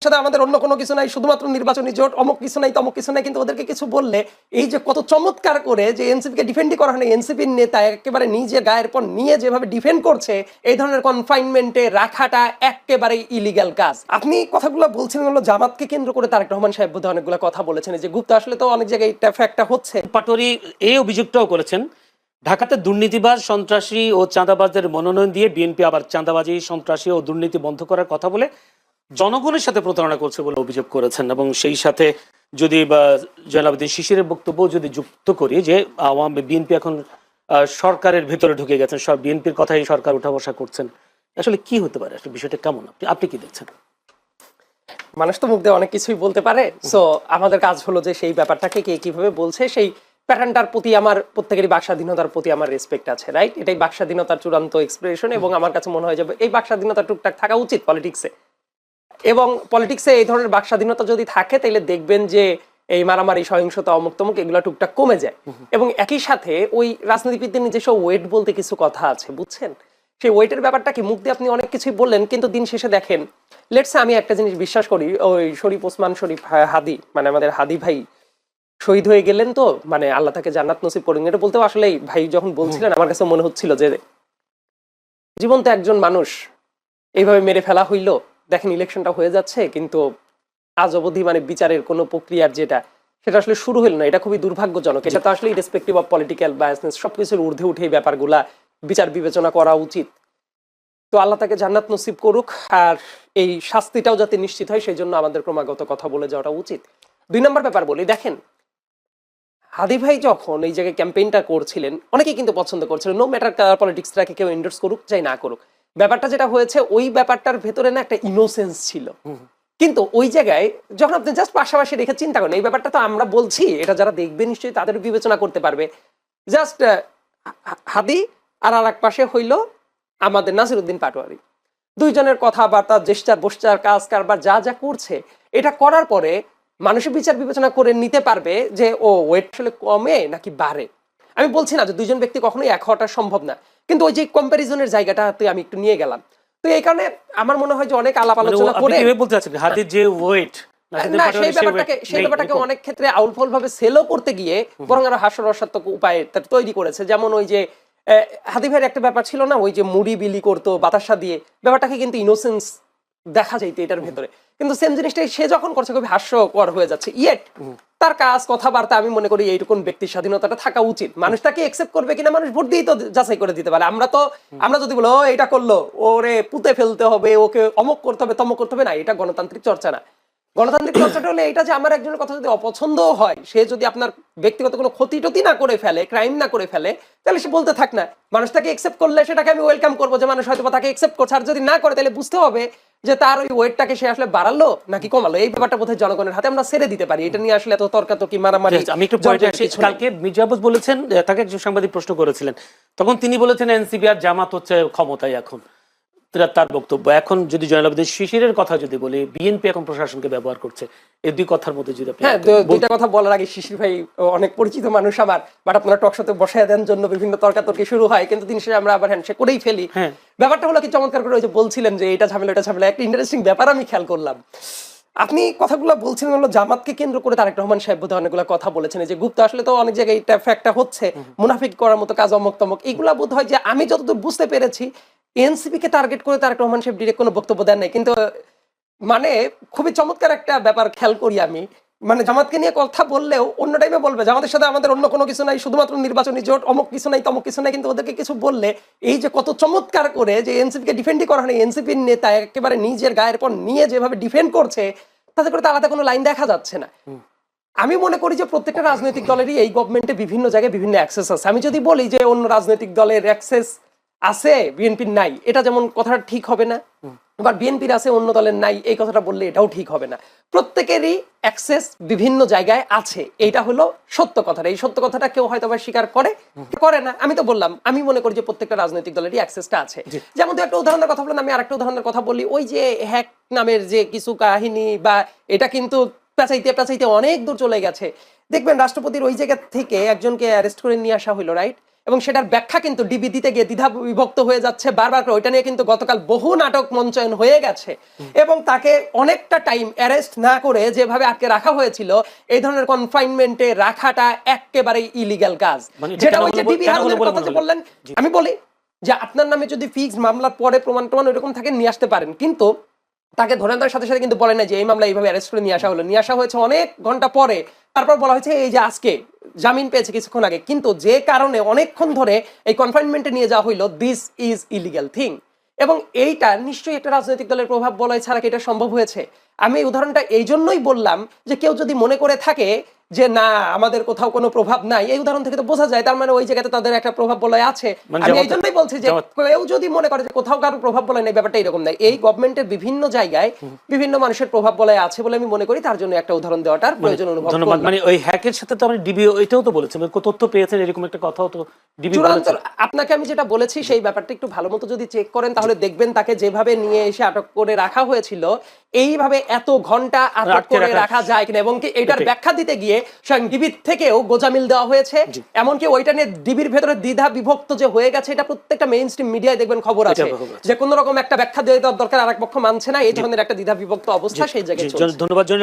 সাথে আমাদের অন্য কোনো কিছু নাই, শুধুমাত্র নির্বাচনী জোট, অমুক কিছু নাই তমুক কিছু নাই, কিন্তু ওদেরকে কিছু বললে এই যে কত চমৎকার করে যে এনসিপিকে ডিফেন্ডই করা হয়, এনসিপির নেতা একেবারে নিজে গায়ের পর নিয়ে যেভাবে ডিফেন্ড করছে, এই ধরনের কনফাইনমেন্টে রাখাটা একেবারে ইলিগ্যাল কাজ। আপনি কথাগুলো বলছিলেন হলো জামাতকে কেন্দ্র করে তারেক রহমান সাহেব বোধহয় অনেকগুলো কথা বলেছেন, যে গুপ্তা আসলে তো অনেক জায়গায় এটা ফ্যাক্টটা হচ্ছে। পাটোয়ারি এই অভিযোগটাও করেছেন, ঢাকাতে দুর্নীতিবাজ, সন্ত্রাসী ও চাঁদাবাজদের মনোনয়ন দিয়ে বিএনপি আবার চাঁদাবাজি, সন্ত্রাসী ও দুর্নীতি বন্ধ করার কথা বলে জনগণের সাথে প্রতারণা করছে বলে অভিযোগ করেছেন। এবং সেই সাথে যদি জয়নাল শিশিরের বক্তব্য যদি যুক্ত করি যে বিএনপি এখন সরকারের ভেতরে ঢুকে গেছেন, সব বিএনপির কথাই সরকার উঠা বসা করছেন, আসলে কি হতে পারে, আসলে বিষয়টা কেমন, আপনি কি দেখছেন? মানুষ তো মুখ দিয়ে অনেক কিছুই বলতে পারে, সো আমাদের কাজ হলো যে সেই ব্যাপারটাকে কে কিভাবে বলছে সেই প্যাটার্নটার প্রতি আমার প্রত্যেকেরই বাক স্বাধীনতার প্রতি আমার রেসপেক্ট আছে, রাইট? এটাই বাক স্বাধীনতার চূড়ান্ত এক্সপ্রেশন, এবং আমার কাছে মনে হয় যে এই বাক স্বাধীনতা টুকটাক থাকা উচিত পলিটিক্সে। এবং পলিটিক্সে এই ধরনের বাক স্বাধীনতা যদি থাকে তাহলে দেখবেন যে এই মারামারি, সহিংসতা, অমুক তমুক এগুলো টুকটাক কমে যায়। এবং একই সাথে ওই রাজনীতিবিদদের নিজস্ব ওয়েট বলতে কিছু কথা আছে, বুঝছেন? সেই ওয়েটের ব্যাপারটা কি, মুখ দিয়ে আপনি অনেক কিছুই বললেন, কিন্তু দিন শেষে দেখেন, লেটসে আমি একটা জিনিস বিশ্বাস করি, ওই শরীফ ওসমান শরীফ হাদি, মানে আমাদের হাদি ভাই শহীদ হয়ে গেলেন, তো মানে আল্লাহ তাকে জান্নাত নসিব করুন, এটা বলতেও আসলে ভাই যখন বলছিলেন আমার কাছে মনে হচ্ছিল যে জীবন্ত একজন মানুষ এইভাবে মেরে ফেলা হইলো। দেখেন ইলেকশনটা হয়ে যাচ্ছে, কিন্তু আজ অবধি মানে বিচারের কোনো প্রক্রিয়ার সেটা আসলে শুরু হইল না। এটা খুবই দুর্ভাগ্যজনক। এটা তো আসলে ইরেসপেক্টিভ অফ পলিটিক্যাল বায়াসনেস সবকিছুর ঊর্ধ্বে উঠে এই ব্যাপারগুলা বিচার বিবেচনা করা উচিত। তো আল্লাহ তাকে জান্নাত নসিব করুক, আর এই শাস্তিটাও যাতে নিশ্চিত হয় সেই জন্য আমাদের ক্রমাগত কথা বলে যাওয়াটা উচিত। 2 নম্বর ব্যাপার বলি, দেখেন হাদি ভাই যখন এই জায়গায় ক্যাম্পেইনটা করছিলেন অনেকেই কিন্তু পছন্দ করছিলেন, নো ম্যাটার পলিটিক্সটাকে কেউ এন্ডোর্স করুক চাই না করুক, ব্যাপারটা যেটা হয়েছে ওই ব্যাপারটার ভেতরে না একটা ইনোসেন্স ছিল। কিন্তু ওই জায়গায় যখন আপনি জাস্ট পাশাপাশি রেখে চিন্তা করেন, এই ব্যাপারটা তো আমরা বলছি, এটা যারা দেখবে নিশ্চয়ই তাদের বিবেচনা করতে পারবে, জাস্ট হাদি আর এক পাশে হইল আমাদের নাসিরউদ্দিন পাটোয়ারি, দুইজনের কথাবার্তা, জেস্টার বসচার, কাজ কারবার যা যা করছে, এটা করার পরে মানুষের বিচার বিবেচনা করে নিতে পারবে যে ও ওয়েট আসলে কমে নাকি বাড়ে। আমি বলছি না যে দুইজন ব্যক্তি কখনোই এক হওয়াটা সম্ভব না, কিন্তু ওই যে কম্প্যারিজনের জায়গাটাতে আমি একটু নিয়ে গেলাম। তো এই কারণে আমার মনে হয় যে অনেক আলাপ আলোচনা করে বলতে চাচ্ছেন হাদির যে ওয়েট না, সেই ব্যাপারটাকে অনেক ক্ষেত্রে আউলফল ভাবে সেলও করতে গিয়ে বরং আরো হাস্যরসাত্মক উপায় তৈরি করেছে। যেমন ওই যে হাদি ভাইয়ের একটা ব্যাপার ছিল না, ওই যে মুড়ি বিলি করতো বাতাসা দিয়ে, ব্যাপারটাকে কিন্তু ইনোসেন্স দেখা যাইতো এটার ভেতরে, কিন্তু সেম জিনিসটাই সে যখন করছে খুবই হাস্যকর হয়ে যাচ্ছে। ইয়েট তার কাজ কথাবার্তা আমি মনে করি এইটুকুন ব্যক্তির স্বাধীনতাটা থাকা উচিত। মানুষ তাকে একসেপ্ট করবে কিনা মানুষ ভোট দিয়েই তো যাচাই করে দিতে পারে। আমরা যদি বলো এটা করলো ওরে পুঁতে ফেলতে হবে, ওকে অমক করতে হবে তমক করতে হবে, না, এটা গণতান্ত্রিক চর্চা না। গণতান্ত্রিক চর্চাটা হলে এটা যে আমার একজনের কথা যদি অপছন্দ হয়, সে যদি আপনার ব্যক্তিগত কোনো ক্ষতি টতি না করে ফেলে, ক্রাইম না করে ফেলে, তাহলে সে বলতে থাক না। মানুষ তাকে একসেপ্ট করলে সেটাকে আমি ওয়েলকাম করবো, যে মানুষ হয়তো তাকে একসেপ্ট করছে, আর যদি না করে তাহলে বুঝতে হবে যে তার ওই ওয়েটটাকে সে আসলে বাড়ালো নাকি কমালো। এই ব্যাপারটা বোধহয় জনগণের হাতে আমরা ছেড়ে দিতে পারি। এটা নিয়ে আসলে এত তর্কাতর্কি মারামারি। আমি একটু কালকে মির্জা আব্বাস বলেছেন, তাকে একজন সাংবাদিক প্রশ্ন করেছিলেন, তখন তিনি বলেছেন এনসিপি আর জামাত হচ্ছে ক্ষমতায় এখন, তার বক্তব্য। এখন যদি জয়নাল শিশিরের কথা যদি বলি, বিএনপি এখন প্রশাসনকে ব্যবহার করছে, এই দুই কথার মধ্যে যদি হ্যাঁ, দুইটা কথা বলার আগে শিশির ভাই অনেক পরিচিত মানুষ আমার, বাট আপনারা টকশোতে বসায় দেন জন্য বিভিন্ন তর্কাতর্কি শুরু হয়, কিন্তু দিন শেষে আমরা আবার হ্যান্ডশেক করেই ফেলি। ব্যাপারটা হলো কি চমৎকার করে ওই যে বলছিলেন যে এটা ঝামেলা এটা ঝামেলা, একটা ইন্টারেস্টিং ব্যাপার আমি খেয়াল করলাম। আপনি কথাগুলো বলছিলেন হলো জামাতকে কেন্দ্র করে তারেক রহমান সাহেব বোধহয় অনেকগুলো কথা বলেছেন, যে গুপ্তা আসলে তো অনেক জায়গায় এটা ফ্যাক্টটা হচ্ছে, মুনাফিক করার মতো কাজ, অমক তমক, এইগুলা বোধ হয় যে আমি যতদূর বুঝতে পেরেছি এনসিপি কে টার্গেট করে তারেক রহমান সাহেব ডিরেক্ট কোনো বক্তব্য দেন নাই। কিন্তু মানে খুবই চমৎকার একটা ব্যাপার খেয়াল করি আমি, মানে জামাতকে নিয়ে কথা বললেও অন্য টাইমে বলবে জামাতের সাথে আমাদের অন্য কোনো কিছু নাই, শুধুমাত্র নির্বাচনী জোট, অমুক কিছু নাই তমুক কিছু নাই, কিন্তু ওদেরকে কিছু বললে এই যে কত চমৎকার করে যে এনসিপি কে ডিফেন্ডই করা হয়, এনসিপির নেতা একেবারে নিজের গায়ের পর নিয়ে যেভাবে ডিফেন্ড করছে, তাতে করে তো আলাদা কোনো লাইন দেখা যাচ্ছে না। আমি মনে করি যে প্রত্যেকটা রাজনৈতিক দলেরই এই গভর্নমেন্টে বিভিন্ন জায়গায় বিভিন্ন অ্যাক্সেস আছে। আমি যদি বলি যে অন্য রাজনৈতিক দলের অ্যাক্সেস আছে বিএনপির নাই, এটা যেমন কথাটা ঠিক হবে না, আবার বিএনপির আছে অন্য দলের নাই, এই কথাটা বললে এটাও ঠিক হবে না। প্রত্যেকেরই অ্যাক্সেস বিভিন্ন জায়গায় আছে, এইটা হলো সত্য কথাটা। এই সত্য কথাটা কেউ হয়তো বা স্বীকার করে না। আমি তো বললাম আমি মনে করি যে প্রত্যেকটা রাজনৈতিক দলেরই অ্যাক্সেসটা আছে। যেমন একটা উদাহরণের কথা বললাম, আমি আরেকটা উদাহরণের কথা বলি, ওই যে হ্যাক নামের যে কিছু কাহিনী, বা এটা কিন্তু পেঁচাইতে অনেক দূর চলে গেছে। দেখবেন রাষ্ট্রপতির ওই জায়গা থেকে একজনকে অ্যারেস্ট করে নিয়ে আসা হইলো, রাইট? এবং সেটার ব্যাখ্যা কিন্তু ডিবি দিতে গিয়ে দ্বিধা বিভক্ত হয়ে যাচ্ছে বারবার করে। ওইটা নিয়ে কিন্তু গতকাল বহু নাটক মঞ্চায়ন হয়ে গেছে এবং তাকে অনেকটা টাইম অ্যারেস্ট না করে যেভাবে আটকে রাখা হয়েছিল, এই ধরনের কনফাইনমেন্টে রাখাটা একেবারেই ইলিগ্যাল কাজ। মানে এটা যেটা কেন ওই যে হলো ডিবি কেন হারুনের হলো বলে কথা যে মনে হলো? বললেন, আমি বলি যে আপনার নামে যদি ফিক্স মামলার পরে প্রমাণ এরকম থাকে নিয়ে আসতে পারেন, কিন্তু তাকে ধরে আনার সাথে সাথে কিন্তু বলে না যে এই মামলা এইভাবে অ্যারেস্ট করে নিয়ে আসা হলো। নিয়ে আসা হয়েছে অনেক ঘন্টা পরে, তারপর বলা হয়েছে এই যে আজকে জামিন পেয়েছে কিছুক্ষণ আগে, কিন্তু যে কারণে অনেকক্ষণ ধরে এই কনফাইনমেন্টে নিয়ে যাওয়া হইলো, দিস ইজ ইলিগ্যাল থিং। এবং এইটা নিশ্চয়ই একটা রাজনৈতিক দলের প্রভাব বলয় ছাড়া কি এটা সম্ভব হয়েছে? আমি এই উদাহরণটা এই জন্যই বললাম যে কেউ যদি মনে করে থাকে যে না আমাদের কোথাও কোনো প্রভাব নাই, এই উদাহরণ থেকে তো বোঝা যায় তার মানে ওই জায়গাতে তাদের একটা প্রভাব বলয় আছে। মানে আমি এই জন্যই বলছি যে কেউ যদি মনে করে যে কোথাও কারো প্রভাব বলয় নেই, ব্যাপারটা এরকম নাই। এই গভর্নমেন্টের বিভিন্ন জায়গায় বিভিন্ন মানুষের প্রভাব বলয় আছে বলে আমি মনে করি, তার জন্য একটা উদাহরণ দেওয়াটার প্রয়োজন অনুভব ধন্যবাদ। করলাম। মানে ওই হ্যাকের সাথে তো আপনি ডিবি এটাও তো বলেছেন, মানে তথ্য পেয়েছেন এরকম একটা কথাও তো ডিবি চূড়ান্ত বলেছে। আপনাকে আমি যেটা বলেছি সেই ব্যাপারটা একটু ভালো মতো যদি চেক করেন তাহলে দেখবেন তাকে যেভাবে নিয়ে এসে আটক করে রাখা হয়েছিল, এইভাবে এত ঘন্টা আটক আটকে করে রাখা যায় কিনা, এবং কি এটার এটাই। ব্যাখ্যা দিতে গিয়ে স্বয়ং ডিবির থেকেও গোজামিল দেওয়া হয়েছে। এমনকি ওইটা নিয়ে ডিবির ভেতরে দ্বিধা বিভক্ত যে হয়ে গেছে, এটা প্রত্যেকটা মেইন স্ট্রিম মিডিয়ায় দেখবেন খবর আছে খবর আছে। যে কোন রকম একটা ব্যাখ্যা দেওয়া দরকার, আরেক পক্ষ মানছে না, এই ধরনের একটা দ্বিধা বিভক্ত অবস্থা সেই জায়গায় চলছে। ধন্যবাদ জনাব।